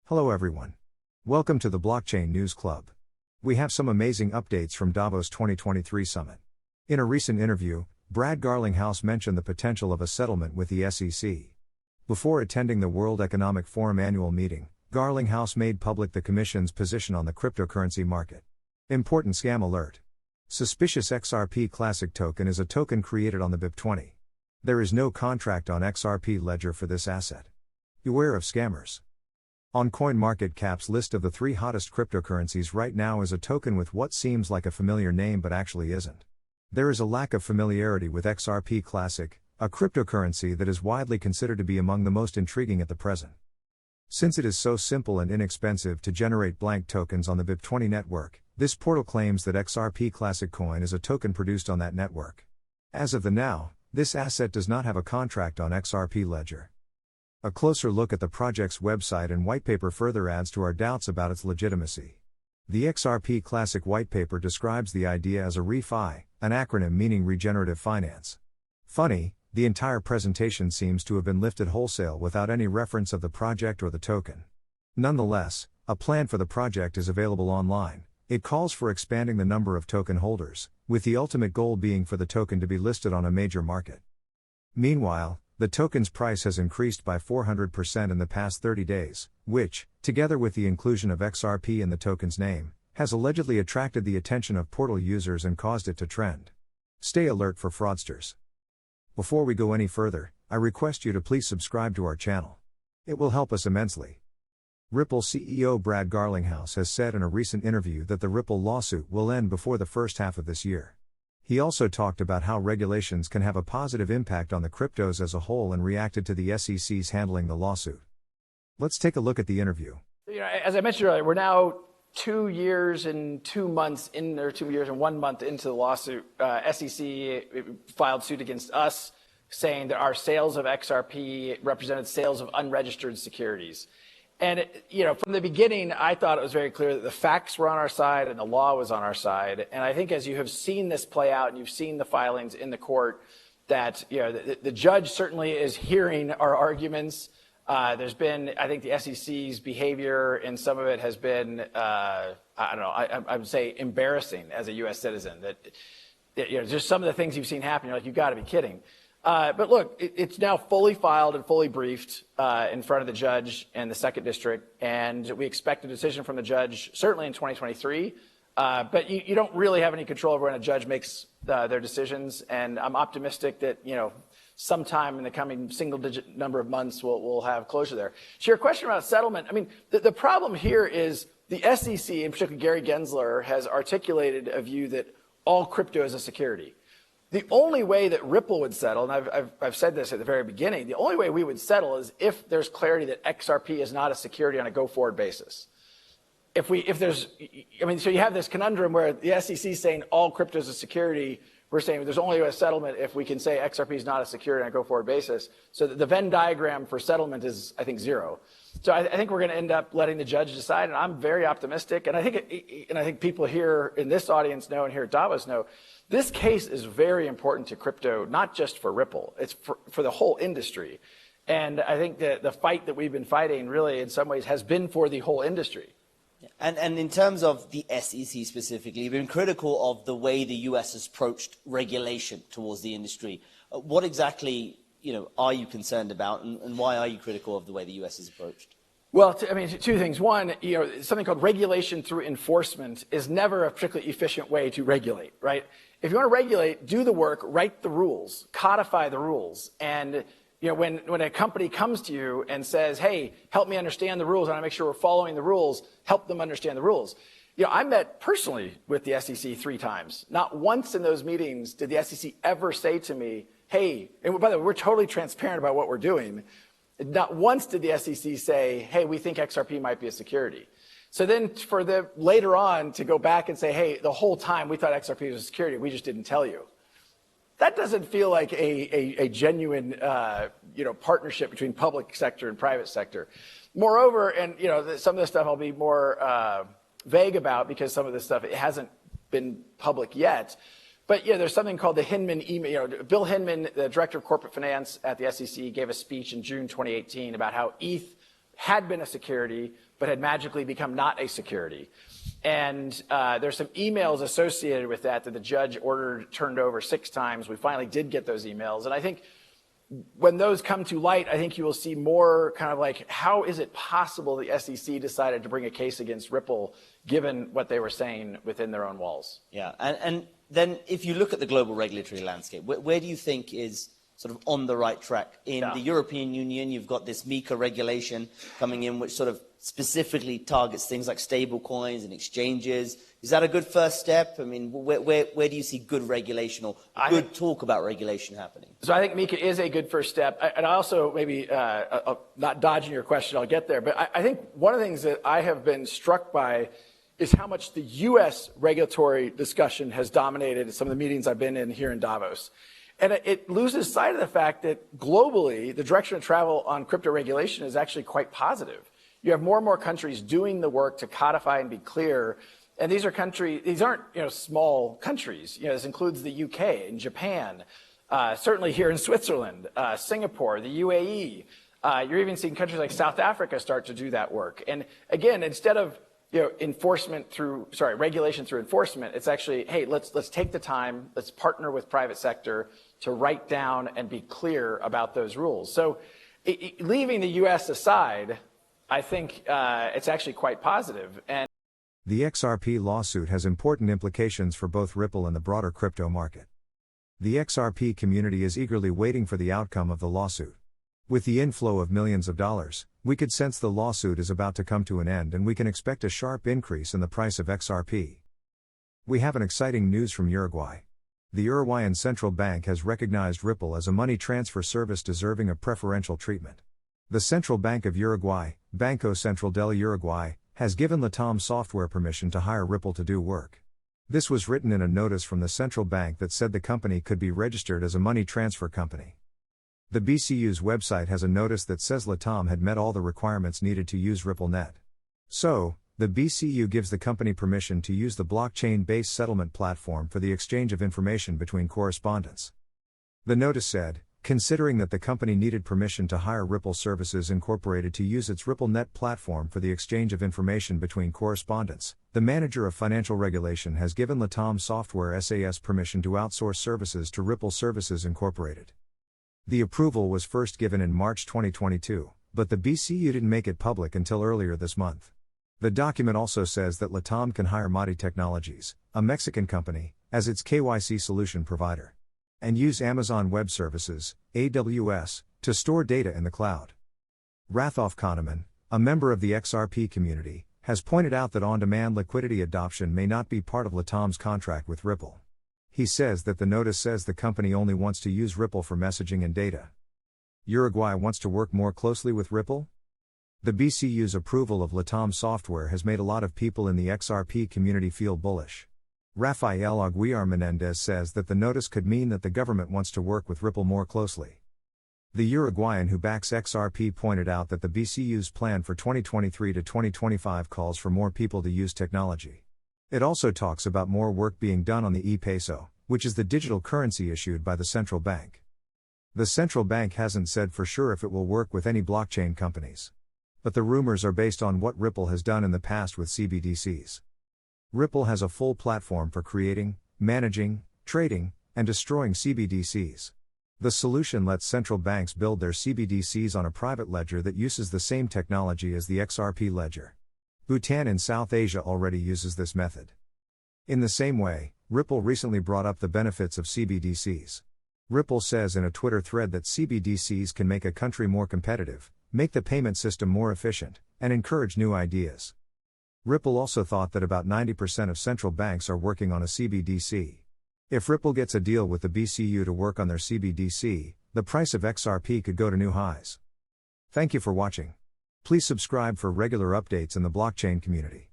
Hello everyone. Welcome to the Blockchain News Club. We have some amazing updates from Davos 2023 Summit. In a recent interview, Brad Garlinghouse mentioned the potential of a settlement with the SEC. Before attending the World Economic Forum annual meeting, Garlinghouse made public the Commission's position on the cryptocurrency market. Important scam alert. Suspicious XRP Classic token is a token created on the BIP20. There is no contract on XRP Ledger for this asset. Beware of scammers. On CoinMarketCap's list of the 3 hottest cryptocurrencies right now is a token with what seems like a familiar name but actually isn't. There is a lack of familiarity with XRP Classic, a cryptocurrency that is widely considered to be among the most intriguing at the present. Since it is so simple and inexpensive to generate blank tokens on the BIP20 network, this portal claims that XRP Classic coin is a token produced on that network. As of the now, this asset does not have a contract on XRP Ledger. A closer look at the project's website and whitepaper further adds to our doubts about its legitimacy. The XRP Classic whitepaper describes the idea as a ReFi, an acronym meaning regenerative finance. Funny, the entire presentation seems to have been lifted wholesale without any reference of the project or the token. Nonetheless, a plan for the project is available online. It calls for expanding the number of token holders, with the ultimate goal being for the token to be listed on a major market. Meanwhile, the token's price has increased by 400% in the past 30 days, which, together with the inclusion of XRP in the token's name, has allegedly attracted the attention of portal users and caused it to trend. Stay alert for fraudsters. Before we go any further, I request you to please subscribe to our channel. It will help us immensely. Ripple CEO Brad Garlinghouse has said in a recent interview that the Ripple lawsuit will end before the first half of this year. He also talked about how regulations can have a positive impact on the cryptos as a whole and reacted to the SEC's handling the lawsuit. Let's take a look at the interview. As I mentioned earlier, we're now 2 years and 2 months in, or 2 years and 1 month into the lawsuit. SEC filed suit against us, saying that our sales of XRP represented sales of unregistered securities. And, from the beginning, I thought it was very clear that the facts were on our side and the law was on our side. And I think as you have seen this play out and you've seen the filings in the court, that, the judge certainly is hearing our arguments. There's been, I think the SEC's behavior, and some of it has been, I would say embarrassing as a U.S. citizen. That just some of the things you've seen happen, you're like, you've got to be kidding. But look, it's now fully filed and fully briefed in front of the judge and the second district, and we expect a decision from the judge certainly in 2023. But you don't really have any control over when a judge makes their decisions, and I'm optimistic that sometime in the coming single-digit number of months we'll have closure there. To your question about settlement, I mean, the problem here is the SEC, in particular Gary Gensler, has articulated a view that all crypto is a security. The only way that Ripple would settle, and I've said this at the very beginning, the only way we would settle is if there's clarity that XRP is not a security on a go-forward basis. So you have this conundrum where the SEC is saying all crypto is a security. We're saying there's only a settlement if we can say XRP is not a security on a go-forward basis. So the Venn diagram for settlement is, I think, 0. So I think we're going to end up letting the judge decide, and I'm very optimistic. And I think people here in this audience know, and here at Davos know, this case is very important to crypto, not just for Ripple. It's for the whole industry. And I think that the fight that we've been fighting really in some ways has been for the whole industry. And in terms of the SEC specifically, you've been critical of the way the US has approached regulation towards the industry. What exactly are you concerned about, and why are you critical of the way the US is approached? Well, two things. One, something called regulation through enforcement is never a particularly efficient way to regulate, right? If you want to regulate, do the work, write the rules, codify the rules. And when a company comes to you and says, hey, help me understand the rules, I want to make sure we're following the rules, help them understand the rules. I met personally with the SEC 3 times. Not once in those meetings did the SEC ever say to me, hey, and by the way, we're totally transparent about what we're doing. Not once did the SEC say, hey, we think XRP might be a security. So then for later on to go back and say, hey, the whole time we thought XRP was a security, we just didn't tell you. That doesn't feel like a genuine partnership between public sector and private sector. Moreover, and some of this stuff I'll be more vague about because some of this stuff, it hasn't been public yet. But there's something called the Hinman email. Bill Hinman, the director of corporate finance at the SEC, gave a speech in June 2018 about how ETH had been a security, but had magically become not a security. And there's some emails associated with that the judge ordered turned over 6 times. We finally did get those emails. And I think when those come to light, I think you will see more kind of like, how is it possible the SEC decided to bring a case against Ripple, given what they were saying within their own walls? Yeah, and then if you look at the global regulatory landscape, where do you think is sort of on the right track? In the European Union, you've got this MiCA regulation coming in, which sort of specifically targets things like stable coins and exchanges. Is that a good first step? I mean, where do you see good regulation or good talk about regulation happening? So I think MiCA is a good first step. And I also, maybe not dodging your question, I'll get there, but I think one of the things that I have been struck by is how much the U.S. regulatory discussion has dominated some of the meetings I've been in here in Davos. And it loses sight of the fact that globally, the direction of travel on crypto regulation is actually quite positive. You have more and more countries doing the work to codify and be clear. And these aren't small countries. This includes the UK and Japan, certainly here in Switzerland, Singapore, the UAE. You're even seeing countries like South Africa start to do that work. And again, instead of regulation through enforcement, it's actually, hey, let's take the time, let's partner with private sector to write down and be clear about those rules. So leaving the U.S. aside, I think it's actually quite positive. And the XRP lawsuit has important implications for both Ripple and the broader crypto market. The XRP community is eagerly waiting for the outcome of the lawsuit. With the inflow of millions of dollars, we could sense the lawsuit is about to come to an end, and we can expect a sharp increase in the price of XRP. We have an exciting news from Uruguay. The Uruguayan central bank has recognized Ripple as a money transfer service deserving of preferential treatment. The Central Bank of Uruguay, Banco Central del Uruguay, has given Latam Software permission to hire Ripple to do work. This was written in a notice from the central bank that said the company could be registered as a money transfer company. The BCU's website has a notice that says Latam had met all the requirements needed to use RippleNet. So, the BCU gives the company permission to use the blockchain-based settlement platform for the exchange of information between correspondents. The notice said, considering that the company needed permission to hire Ripple Services Incorporated to use its RippleNet platform for the exchange of information between correspondents, the manager of financial regulation has given Latam Software SAS permission to outsource services to Ripple Services Incorporated. The approval was first given in March 2022, but the BCU didn't make it public until earlier this month. The document also says that Latam can hire Mati Technologies, a Mexican company, as its KYC solution provider, and use Amazon Web Services, AWS, to store data in the cloud. Rathoff Kahneman, a member of the XRP community, has pointed out that on-demand liquidity adoption may not be part of Latam's contract with Ripple. He says that the notice says the company only wants to use Ripple for messaging and data. Uruguay wants to work more closely with Ripple? The BCU's approval of Latam Software has made a lot of people in the XRP community feel bullish. Rafael Aguiar Menendez says that the notice could mean that the government wants to work with Ripple more closely. The Uruguayan who backs XRP pointed out that the BCU's plan for 2023 to 2025 calls for more people to use technology. It also talks about more work being done on the e-peso, which is the digital currency issued by the central bank. The central bank hasn't said for sure if it will work with any blockchain companies. But the rumors are based on what Ripple has done in the past with CBDCs. Ripple has a full platform for creating, managing, trading, and destroying CBDCs. The solution lets central banks build their CBDCs on a private ledger that uses the same technology as the XRP Ledger. Bhutan in South Asia already uses this method. In the same way, Ripple recently brought up the benefits of CBDCs. Ripple says in a Twitter thread that CBDCs can make a country more competitive, make the payment system more efficient, and encourage new ideas. Ripple also thought that about 90% of central banks are working on a CBDC. If Ripple gets a deal with the BCU to work on their CBDC, the price of XRP could go to new highs. Thank you for watching. Please subscribe for regular updates in the blockchain community.